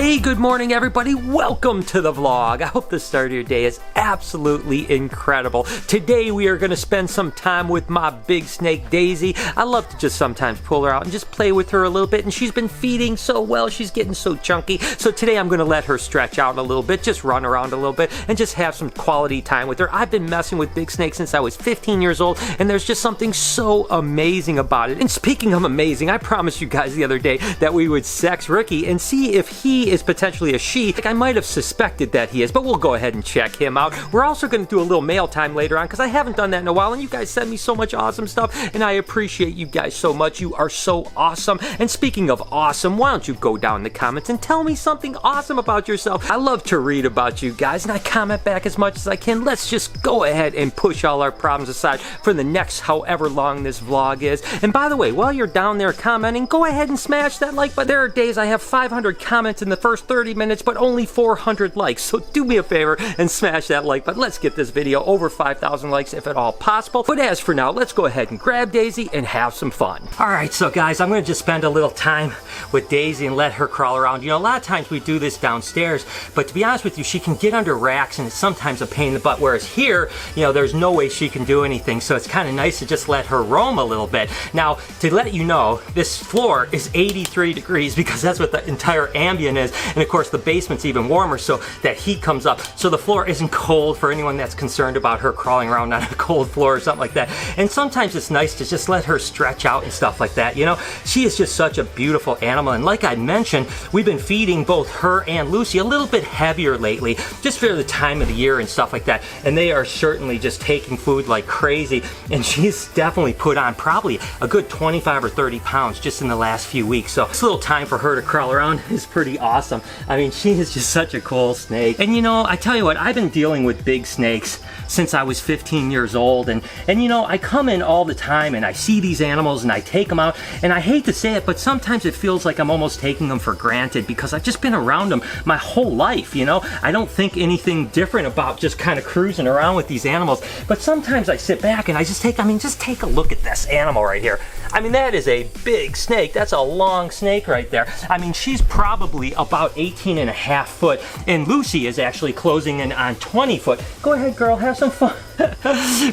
Hey, good morning everybody. Welcome to the vlog. I hope the start of your day is absolutely incredible. Today we are going to spend some time with my big snake Daisy. I love to just sometimes pull her out and just play with her a little bit, and she's been feeding so well. She's getting so chunky. So today I'm going to let her stretch out a little bit, just run around a little bit and just have some quality time with her. I've been messing with big snakes since I was 15 years old, and there's just something so amazing about it. And speaking of amazing, I promised you guys the other day that we would sex Ricky and see if he is potentially a she. I might have suspected that he is, but we'll go ahead and check him out. We're also going to do a little mail time later on because I haven't done that in a while, and you guys send me so much awesome stuff, and I appreciate you guys so much. You are so awesome. And speaking of awesome, why don't you go down in the comments and tell me something awesome about yourself? I love to read about you guys, and I comment back as much as I can. Let's just go ahead and push all our problems aside for the next however long this vlog is. And by the way, while you're down there commenting, go ahead and smash that like button. There are days I have 500 comments in the first 30 minutes, but only 400 likes. So do me a favor and smash that like button. Let's get this video over 5,000 likes if at all possible. But as for now, let's go ahead and grab Daisy and have some fun. All right, so guys, I'm gonna just spend a little time with Daisy and let her crawl around. You know, a lot of times we do this downstairs, but to be honest with you, she can get under racks and it's sometimes a pain in the butt, whereas here, you know, there's no way she can do anything. So it's kind of nice to just let her roam a little bit. Now, to let you know, this floor is 83 degrees because that's what the entire ambient is. And of course, the basement's even warmer, so that heat comes up. So the floor isn't cold for anyone that's concerned about her crawling around on a cold floor or something like that. And sometimes it's nice to just let her stretch out and stuff like that. You know, she is just such a beautiful animal. And like I mentioned, we've been feeding both her and Lucy a little bit heavier lately, just for the time of the year and stuff like that. And they are certainly just taking food like crazy. And she's definitely put on probably a good 25 or 30 pounds just in the last few weeks. So this little time for her to crawl around is pretty awesome. I mean, she is just such a cool snake. And you know, I tell you what, I've been dealing with big snakes since I was 15 years old. And you know, I come in all the time and I see these animals and I take them out. And I hate to say it, but sometimes it feels like I'm almost taking them for granted because I've just been around them my whole life, you know? I don't think anything different about just kind of cruising around with these animals. But sometimes I sit back and I just take, just take a look at this animal right here. I mean, that is a big snake. That's a long snake right there. I mean, she's probably about 18 and a half foot, and Lucy is actually closing in on 20 foot. Go ahead, girl, have some fun.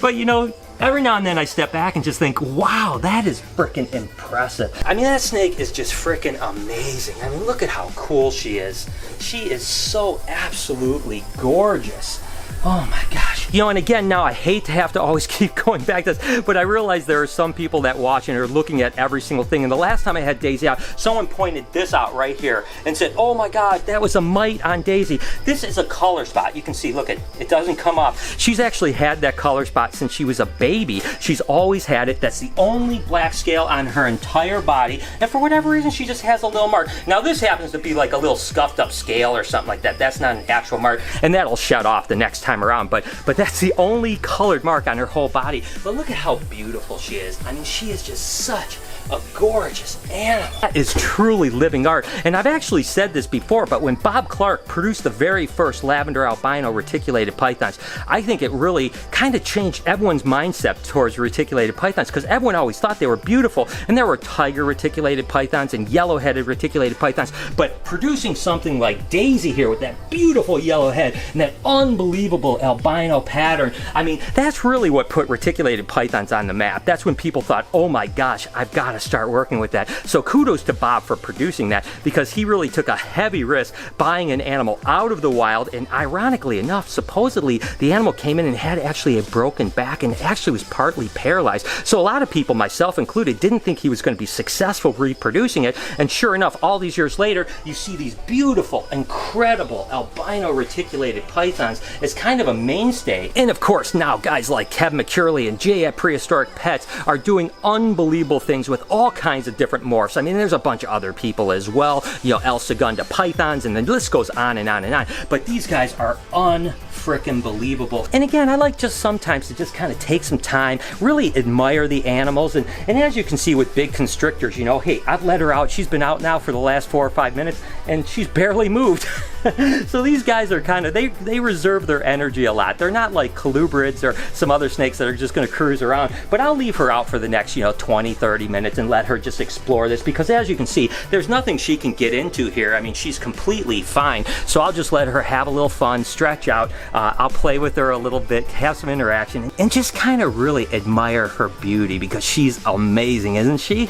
But you know, every now and then I step back and just think, wow, that is freaking impressive. I mean, that snake is just freaking amazing. I mean, look at how cool she is. She is so absolutely gorgeous. Oh my gosh. You know, and again, now I hate to have to always keep going back to this, but I realize there are some people that watch and are looking at every single thing. And the last time I had Daisy out, someone pointed this out right here and said, oh my God, that was a mite on Daisy. This is a color spot. You can see, look, it doesn't come up. She's actually had that color spot since she was a baby. She's always had it. That's the only black scale on her entire body. And for whatever reason, she just has a little mark. Now this happens to be like a little scuffed up scale or something like that. That's not an actual mark, and that'll shut off the next time around, but that's the only colored mark on her whole body. But look at how beautiful she is. I mean, she is just such a gorgeous animal. That is truly living art. And I've actually said this before, but when Bob Clark produced the very first lavender albino reticulated pythons, I think it really kind of changed everyone's mindset towards reticulated pythons, because everyone always thought they were beautiful, and there were tiger reticulated pythons and yellow-headed reticulated pythons, but producing something like Daisy here with that beautiful yellow head and that unbelievable albino pattern, I mean, that's really what put reticulated pythons on the map. That's when people thought, oh my gosh, I've got to start working with that. So kudos to Bob for producing that, because he really took a heavy risk buying an animal out of the wild. And ironically enough, supposedly the animal came in and had actually a broken back and actually was partly paralyzed. So a lot of people, myself included, didn't think he was going to be successful reproducing it. And sure enough, all these years later, you see these beautiful, incredible albino reticulated pythons as kind of a mainstay. And of course, now guys like Kevin McCurley and Jay at Prehistoric Pets are doing unbelievable things with all kinds of different morphs. I mean, there's a bunch of other people as well, you know, El Segunda pythons, and the list goes on and on and on. But these guys are unfreaking believable. And again, I like just sometimes to just kind of take some time, really admire the animals. And as you can see with big constrictors, you know, hey, I've let her out. She's been out now for the last 4 or 5 minutes, and she's barely moved. So these guys are kind of, they reserve their energy a lot. They're not like colubrids or some other snakes that are just going to cruise around, but I'll leave her out for the next, 20-30 minutes and let her just explore this, because as you can see, there's nothing she can get into here. I mean, she's completely fine. So I'll just let her have a little fun, stretch out. I'll play with her a little bit, have some interaction, and just kind of really admire her beauty, because she's amazing, isn't she?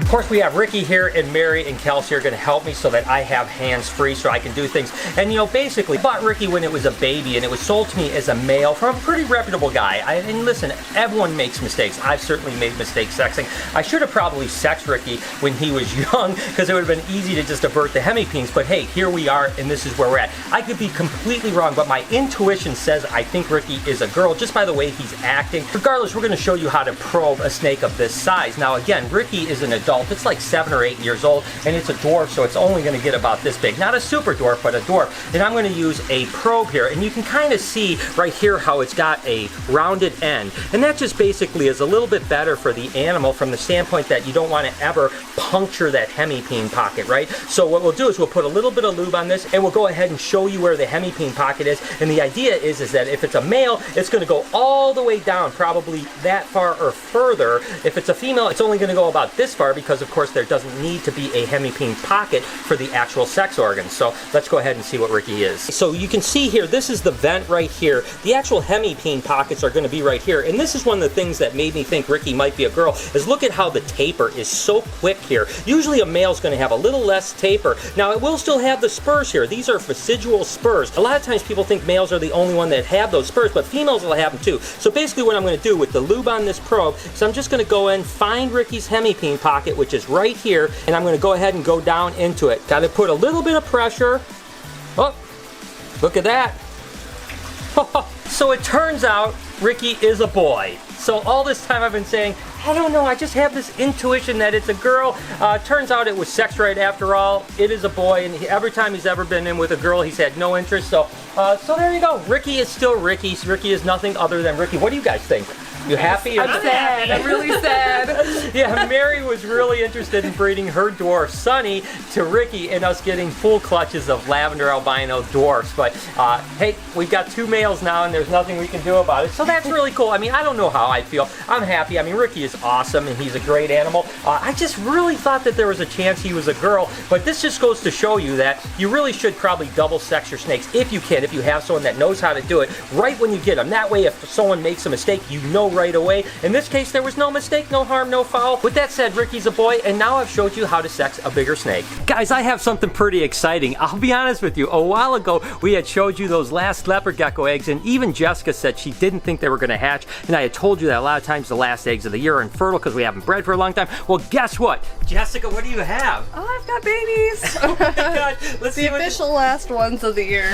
Of course, we have Ricky here, and Mary and Kelsey are going to help me so that I have hands free so I can do things. And basically, I bought Ricky when it was a baby, and it was sold to me as a male from a pretty reputable guy. And listen, everyone makes mistakes. I've certainly made mistakes sexing. I should have probably sexed Ricky when he was young, because it would have been easy to just avert the hemipenes. But hey, here we are, and this is where we're at. I could be completely wrong, but my intuition says I think Ricky is a girl just by the way he's acting. Regardless, we're going to show you how to probe a snake of this size. Now again, Ricky is an adult. It's like 7 or 8 years old, and it's a dwarf, so it's only going to get about this big. Not a super dwarf, but a dwarf. And I'm going to use a probe here, and you can kind of see right here how it's got a rounded end. And that just basically is a little bit better for the animal from the standpoint that you don't want to ever puncture that hemipene pocket, right? So what we'll do is we'll put a little bit of lube on this, and we'll go ahead and show you where the hemipene pocket is. And the idea is that if it's a male, it's going to go all the way down, probably that far or further. If it's a female, it's only going to go about this far, because of course there doesn't need to be a hemipene pocket for the actual sex organs. So let's go ahead and see what Ricky is. So you can see here, this is the vent right here. The actual hemipene pockets are going to be right here. And this is one of the things that made me think Ricky might be a girl, is look at how the taper is so quick here. Usually a male's going to have a little less taper. Now it will still have the spurs here. These are vestigial spurs. A lot of times people think males are the only one that have those spurs, but females will have them too. So basically what I'm going to do with the lube on this probe is I'm just going to go in, find Ricky's hemipene pocket, which is right here, and I'm going to go ahead and go down into it. Got to put a little bit of pressure. Oh, look at that. So it turns out Ricky is a boy. So all this time I've been saying, I don't know, I just have this intuition that it's a girl. Turns out it was sex right after all. It is a boy, and every time he's ever been in with a girl, he's had no interest. So there you go. Ricky is still Ricky. Ricky is nothing other than Ricky. What do you guys think? You happy? I'm sad. I'm really sad. Yeah, Mary was really interested in breeding her dwarf, Sunny, to Ricky, and us getting full clutches of lavender albino dwarfs. But hey, we've got 2 males now, and there's nothing we can do about it. So that's really cool. I mean, I don't know how I feel. I'm happy. I mean, Ricky is awesome, and he's a great animal. I just really thought that there was a chance he was a girl, but this just goes to show you that you really should probably double sex your snakes if you can, if you have someone that knows how to do it right when you get them. That way, if someone makes a mistake, you know right away. In this case, there was no mistake, no harm, no foul. With that said, Ricky's a boy, and now I've showed you how to sex a bigger snake. Guys, I have something pretty exciting. I'll be honest with you. A while ago, we had showed you those last leopard gecko eggs, and even Jessica said she didn't think they were going to hatch, and I had told you that a lot of times the last eggs of the year are infertile because we haven't bred for a long time. Well, guess what? Jessica, what do you have? Oh, I've got babies. Oh my God. Let's see the official last ones of the year.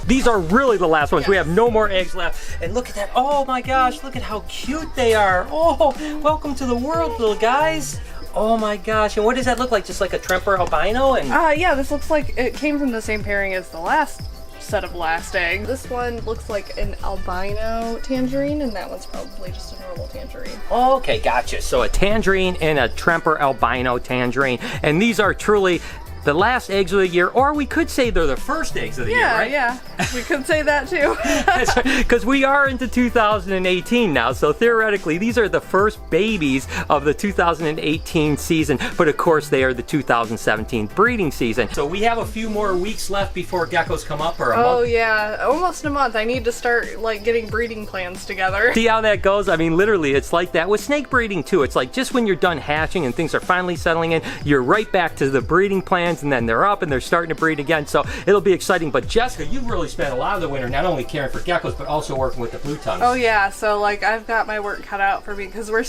These are really the last ones. Yes. We have no more eggs left. And look at that. Oh my gosh, look at how cute they are. Oh, welcome to the world, little guys. Oh my gosh. And what does that look like? Just like a Tremper albino? And yeah, this looks like it came from the same pairing as the last set of last eggs. This one looks like an albino tangerine, and that one's probably just a normal tangerine. Okay, gotcha. So a tangerine and a Tremper albino tangerine. And these are truly the last eggs of the year, or we could say they're the first eggs of the year, right? Yeah, we could say that too. That's right, because we are into 2018 now, so theoretically these are the first babies of the 2018 season, but of course they are the 2017 breeding season. So we have a few more weeks left before geckos come up, or a month. Oh yeah, almost a month. I need to start like getting breeding plans together. See how that goes? I mean, literally it's like that with snake breeding too. It's like just when you're done hatching and things are finally settling in, you're right back to the breeding plan. weekends, and then they're up and they're starting to breed again. So it'll be exciting. But Jessica, you really spent a lot of the winter not only caring for geckos, but also working with the blue tongues. Oh yeah, so like I've got my work cut out for me because we're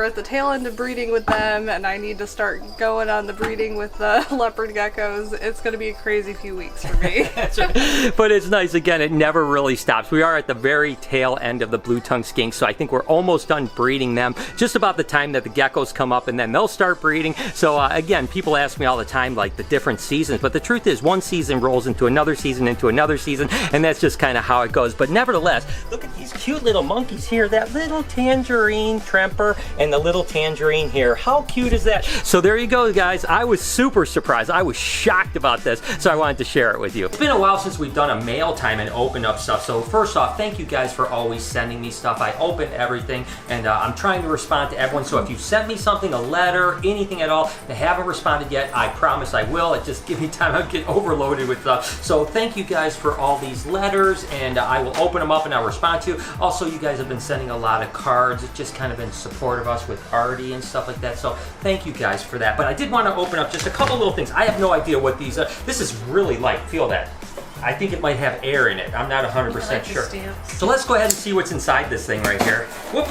at the tail end of breeding with them, and I need to start going on the breeding with the leopard geckos. It's going to be a crazy few weeks for me. That's right. But it's nice, again, it never really stops. We are at the very tail end of the blue tongue skinks, so I think we're almost done breeding them, just about the time that the geckos come up, and then they'll start breeding. So again, people ask me all the time like the different seasons, but the truth is one season rolls into another season, and that's just kind of how it goes. But nevertheless, look at these cute little monkeys here, that little tangerine tremper and the little tangerine here. How cute is that? So there you go, guys. I was super surprised. I was shocked about this, so I wanted to share it with you. It's been a while since we've done a mail time and opened up stuff. So first off, thank you guys for always sending me stuff. I open everything, and I'm trying to respond to everyone. So if you sent me something, a letter, anything at all, that haven't responded yet, I promise I will. It just give me time. I get overloaded with stuff. So thank you guys for all these letters, and I will open them up and I'll respond to you. Also, you guys have been sending a lot of cards. It's just kind of been support of us with Artie and stuff like that. So thank you guys for that. But I did want to open up just a couple little things. I have no idea what these are. This is really light. Feel that. I think it might have air in it. I'm not 100% sure. So let's go ahead and see what's inside this thing right here. Whoop.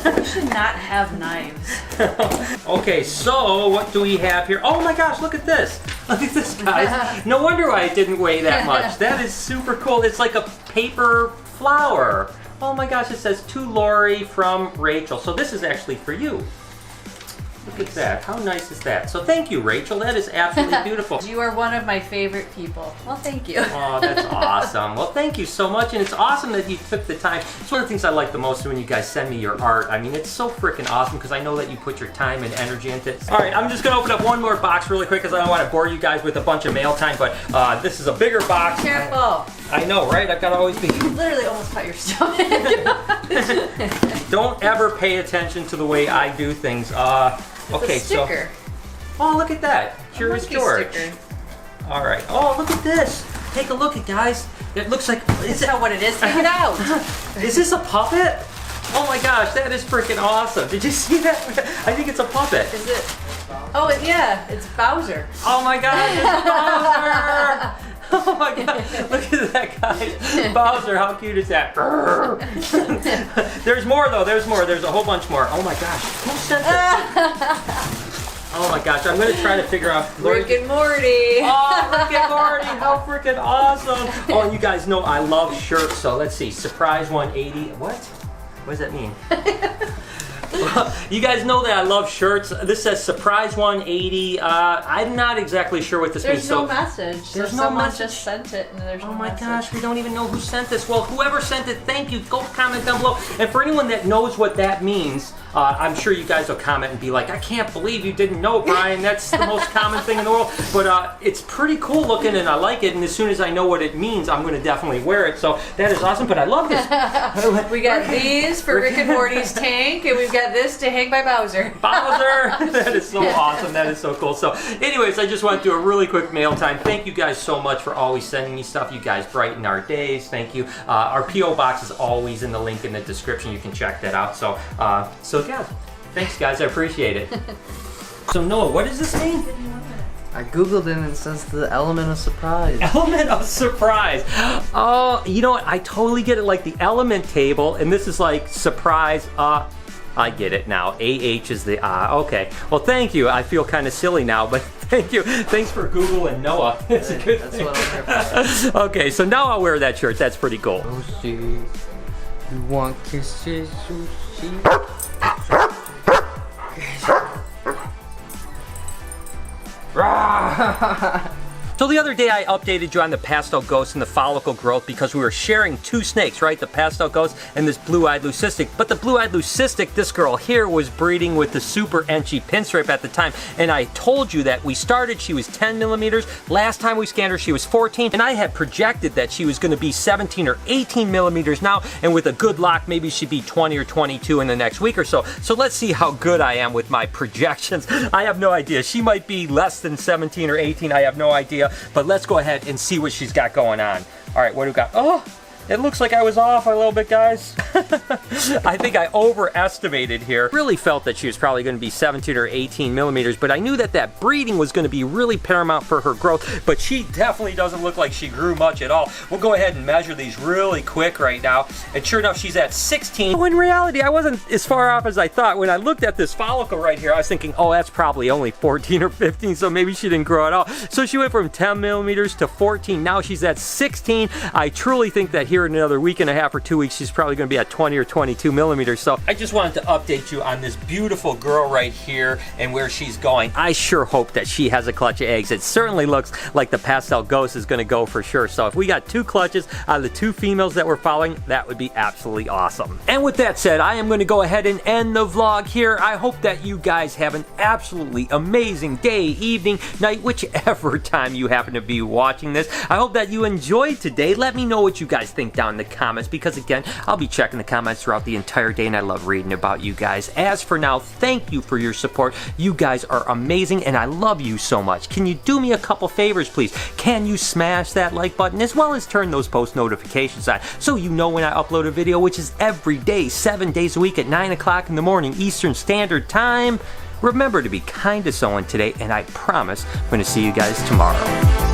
We should not have knives. Okay, so what do we have here? Oh my gosh, look at this. Look at this, guys. No wonder why it didn't weigh that much. That is super cool. It's like a paper flower. Oh my gosh, it says to Lori from Rachel. So this is actually for you. Look at that. How nice is that? So thank you, Rachel. That is absolutely beautiful. You are one of my favorite people. Well, thank you. Oh, that's awesome. Well, thank you so much. And it's awesome that you took the time. It's one of the things I like the most when you guys send me your art. I mean, it's so freaking awesome because I know that you put your time and energy into it. All right, I'm just going to open up one more box really quick because I don't want to bore you guys with a bunch of mail time. But this is a bigger box. Careful. I know, right? I've got to always be. You literally almost cut your stomach. Don't ever pay attention to the way I do things. Okay, so. Oh, look at that. Curious George. Sticker. All right. Oh, look at this. Take a look, guys. It looks like. Is that what it is? Take it out. Is this a puppet? Oh my gosh, that is freaking awesome. Did you see that? I think it's a puppet. Is it? Oh, yeah. It's Bowser. Oh my gosh, it's Bowser. Oh my god, look at that, guys. Bowser, how cute is that? There's more though, there's more. There's a whole bunch more. Oh my gosh, who sent this? Oh my gosh, I'm going to try to figure out. Rick and Morty. Oh, Rick and Morty, how freaking awesome. Oh, and you guys know I love shirts, so let's see. Surprise 180. What does that mean? You guys know that I love shirts. This says Surprise 180. I'm not exactly sure what this means. There's no message. There's no someone message. just sent it and there's no message. Oh my gosh, we don't even know who sent this. Well, whoever sent it, thank you. Go comment down below. And for anyone that knows what that means, I'm sure you guys will comment and be like, I can't believe you didn't know, Brian. That's the most common thing in the world. But it's pretty cool looking and I like it. And as soon as I know what it means, I'm going to definitely wear it. So that is awesome. But I love this. We got these for Rick and Morty's tank, and we've got this to hang by Bowser. Bowser! That is so awesome. That is so cool. So anyways, I just want to do a really quick mail time. Thank you guys so much for always sending me stuff. You guys brighten our days. Thank you. Our P.O. box is always in the link in the description. You can check that out. So yeah. Thanks, guys. I appreciate it. So Noah, what does this mean? I googled it and it says the element of surprise. Element of surprise. Oh, you know what? I totally get it. Like the element table, and this is like surprise. I get it now. AH is the okay. Well, thank you. I feel kind of silly now, but thank you. Thanks for Google and Noah. That's a good thing. What I'm here for. Okay, so now I'll wear that shirt. That's pretty cool. Sushi. You want kisses, sushi? So the other day I updated you on the pastel ghost and the follicle growth because we were sharing two snakes, right? The pastel ghost and this blue-eyed leucistic. But the blue-eyed leucistic, this girl here, was breeding with the super enchy pinstripe at the time. And I told you that we started, she was 10 millimeters. Last time we scanned her, she was 14. And I had projected that she was gonna be 17 or 18 millimeters now. And with a good lock, maybe she'd be 20 or 22 in the next week or so. So let's see how good I am with my projections. I have no idea. She might be less than 17 or 18. I have no idea. But let's go ahead and see what she's got going on. All right, what do we got? Oh, It looks like I was off a little bit, guys. I think I overestimated here. Really felt that she was probably going to be 17 or 18 millimeters, but I knew that that breeding was going to be really paramount for her growth, but she definitely doesn't look like she grew much at all. We'll go ahead and measure these really quick right now, and sure enough, she's at 16. So in reality, I wasn't as far off as I thought. When I looked at this follicle right here, I was thinking, oh, that's probably only 14 or 15, so maybe she didn't grow at all. So she went from 10 millimeters to 14. Now she's at 16. I truly think that here in another week and a half or 2 weeks, she's probably going to be at 20 or 22 millimeters. So I just wanted to update you on this beautiful girl right here and where she's going. I sure hope that she has a clutch of eggs. It certainly looks like the pastel ghost is going to go for sure. So if we got 2 clutches out of the 2 females that we're following, that would be absolutely awesome. And with that said, I am going to go ahead and end the vlog here. I hope that you guys have an absolutely amazing day, evening, night, whichever time you happen to be watching this. I hope that you enjoyed today. Let me know what you guys think down in the comments, because again, I'll be checking the comments throughout the entire day and I love reading about you guys. As for now, thank you for your support. You guys are amazing and I love you so much. Can you do me a couple favors, please? Can you smash that like button as well as turn those post notifications on so you know when I upload a video, which is every day, 7 days a week at 9 o'clock in the morning Eastern Standard Time. Remember to be kind to someone today, and I promise I'm going to see you guys tomorrow.